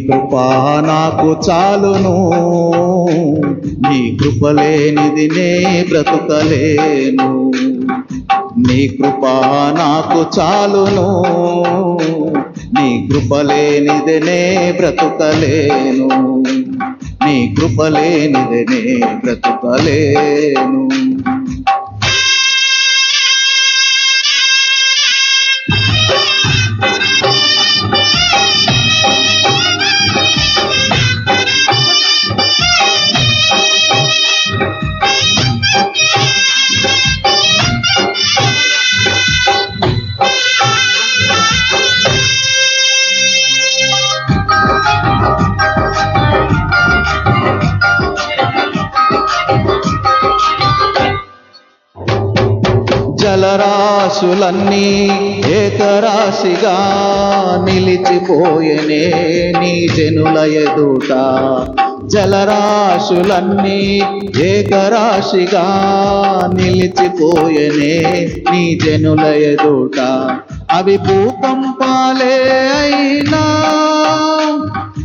కృపా నాకు చాలును, నీ కృప లేనిది నే బ్రతుకలేను. నీ కృపా నాకు చాలును, నీ కృప లేనిది నే బ్రతుకలేను. నీ కృప లేనిది నే బ్రతుకలేను. జలరాశులన్నీ ఏకరాశిగా నిలిచిపోయెనే నీ జనుల ఎదుట. జలరాశులన్నీ ఏకరాశిగా నిలిచిపోయెనే నీ జనుల ఎదుట. అవి భూకంపాలే అయినా,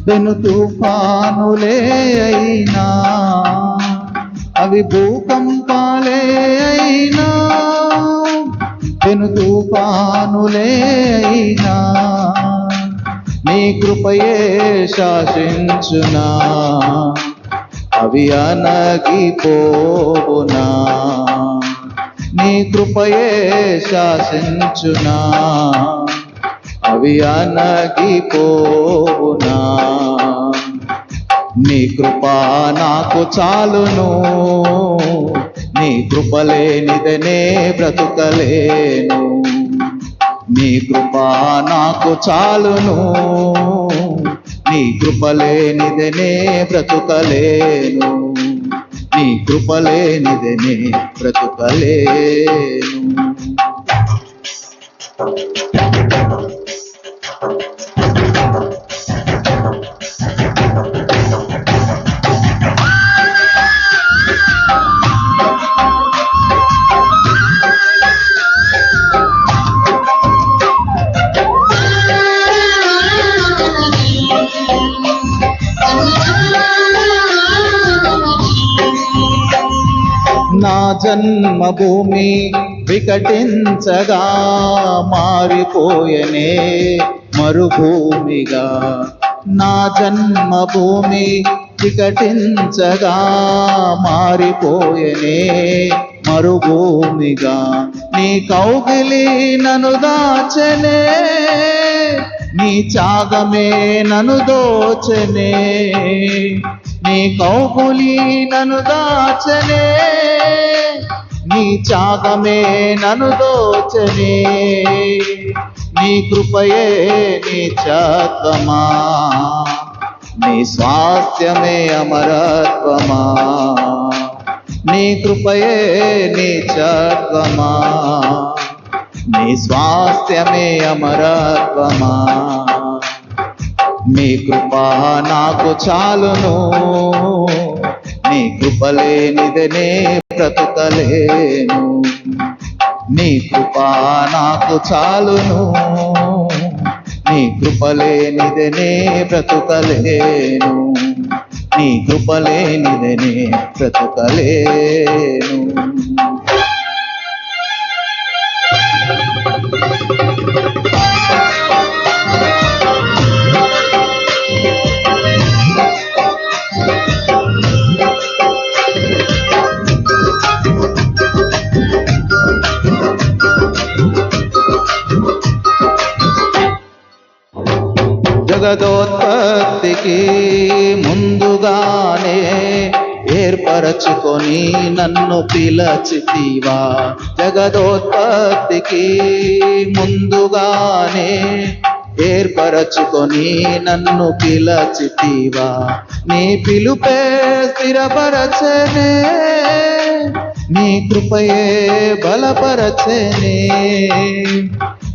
పెను తుఫానులే అయినా, అవి భూకంపాలే అయినా, పెను తుఫానులే అయినా, నీ కృపయే శాసించునా, అవి అణగిపోవునా. నీ కృపయే శాసించునా, అవి అణగిపోవునా. నీ కృపా నాకు చాలును, నీ కృప లేనిదనే బ్రతుకలేను. నీ కృపా నాకు చాలును, నీ కృప లేనిదనే బ్రతుకలేను. నీ కృప లేనిదనే బ్రతుకలేను. నా జన్మభూమి వికటించగా మారిపోయెనే మరుభూమిగా. నా జన్మభూమి వికటించగా మారిపోయెనే మరుభూమిగా. నీ కౌగిలి నన్ను దాచెనే, నీ త్యాగమే నన్ను దోచెనే. నీ కౌగిలి నన్ను దాచెనే, నీ త్యాగమే నన్ను దోచెనే. నీ కృపయే నిత్యత్వమా, నీ స్వాస్థ్యమే అమరత్వమా. నీ కృపయే నిత్యత్వమా, నీ స్వాస్థ్యమే అమరత్వమా. నీ కృపా నాకు చాలును, నీ కృప లేనిదనే బ్రతుకలేను. నీ కృపా నాకు చాలును, నీ కృప లేనిదనే బ్రతుకలేను. నీ కృప లేనిదనే బ్రతుకలేను. జగదోత్పత్తికి ముందుగానే ఏర్పరచుకొని నన్ను పిలచితివా. జగదోత్పత్తికి ముందుగానే ఏర్పరచుకొని నన్ను పిలచితివా. నీ పిలుపే స్థిరపరచనే, నీ కృపయే బలపరచనే.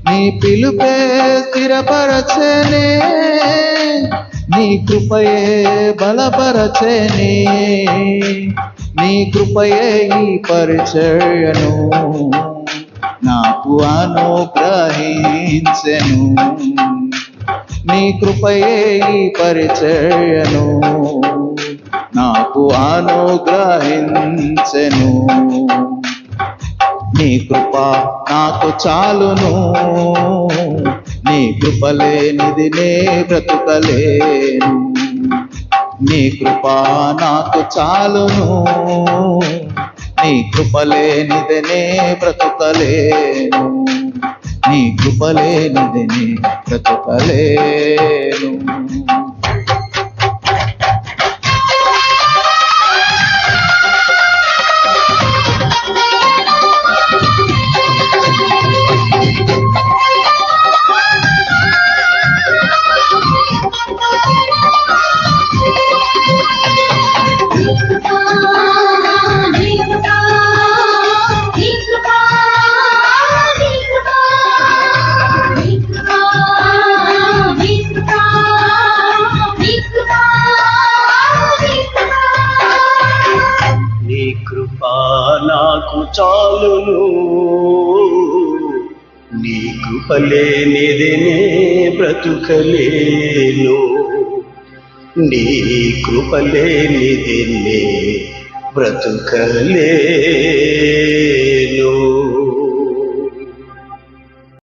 నీ పిలుపే స్థిరపరచనే, నీ కృపయే బలపరచనే. నీ కృపయే ఈ పరిచర్యను నాకు అనుగ్రహించెను. నీ కృపయే ఈ పరిచర్యను నాకు అనుగ్రహించెను. నీ కృప నాకు చాలును, నీ కృప లేనిది నే బ్రతుకలేను. నీ కృప నాకు చాలును, నీ కృప లేనిది నే బ్రతుకలేను. నీ కృప లేనిది నే బ్రతుకలేను. నాకు చాలును, నీ కృప లేనిది నే బ్రతుకలేను. నీ కృప లేనిది నే బ్రతుకలేను.